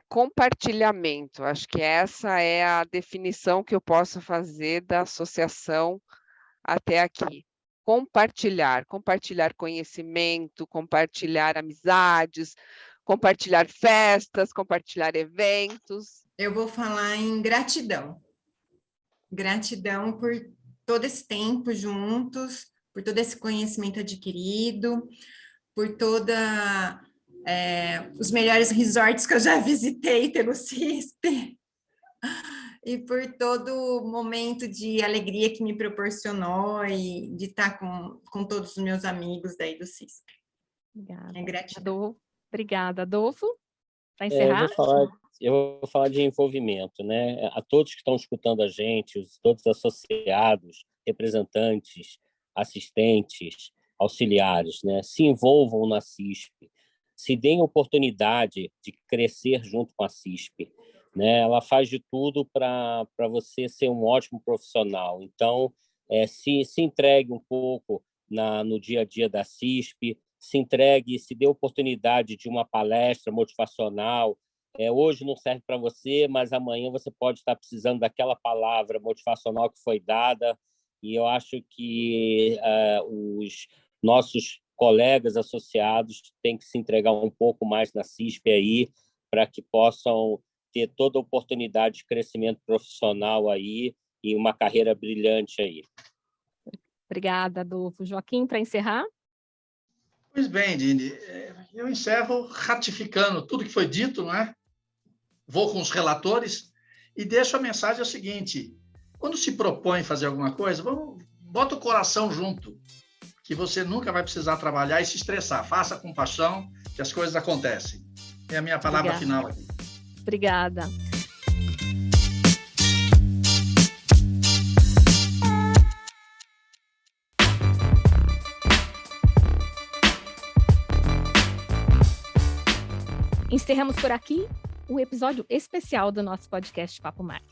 Compartilhamento. Acho que essa é a definição que eu posso fazer da associação até aqui. Compartilhar conhecimento, compartilhar amizades, compartilhar festas, compartilhar eventos. Eu vou falar em gratidão. Gratidão por todo esse tempo juntos, por todo esse conhecimento adquirido, por os melhores resorts que eu já visitei pelo CISP, e por todo momento de alegria que me proporcionou e de estar com todos os meus amigos daí do CISP. Obrigada. É gratidão. Obrigada. Adolfo, para encerrar? Eu vou falar de envolvimento, né? A todos que estão escutando a gente, todos os associados, representantes, assistentes, auxiliares, né? Se envolvam na CISP, se deem oportunidade de crescer junto com a CISP, né? Ela faz de tudo para você ser um ótimo profissional. Então, se entregue um pouco no dia a dia da CISP, se entregue, se dê oportunidade de uma palestra motivacional. Hoje não serve para você, mas amanhã você pode estar precisando daquela palavra motivacional que foi dada. E eu acho que os nossos colegas associados têm que se entregar um pouco mais na CISP aí, para que possam ter toda a oportunidade de crescimento profissional aí e uma carreira brilhante aí. Obrigada, Adolfo. Joaquim, para encerrar? Pois bem, Dini, eu encerro ratificando tudo que foi dito, não é? Vou com os relatores e deixo a mensagem seguinte: quando se propõe fazer alguma coisa, bota o coração junto, que você nunca vai precisar trabalhar e se estressar. Faça com paixão, que as coisas acontecem. É a minha palavra final aqui. Obrigada. Encerramos por aqui o episódio especial do nosso podcast Papo Mais.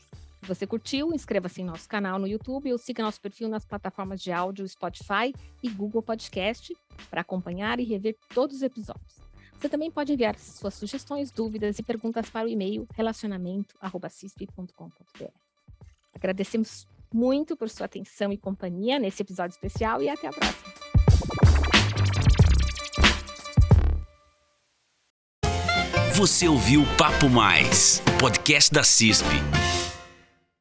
Se você curtiu, inscreva-se em nosso canal no YouTube ou siga nosso perfil nas plataformas de áudio Spotify e Google Podcast para acompanhar e rever todos os episódios. Você também pode enviar suas sugestões, dúvidas e perguntas para o e-mail relacionamento@cisp.com.br. Agradecemos muito por sua atenção e companhia nesse episódio especial e até a próxima. Você ouviu Papo Mais, podcast da CISP.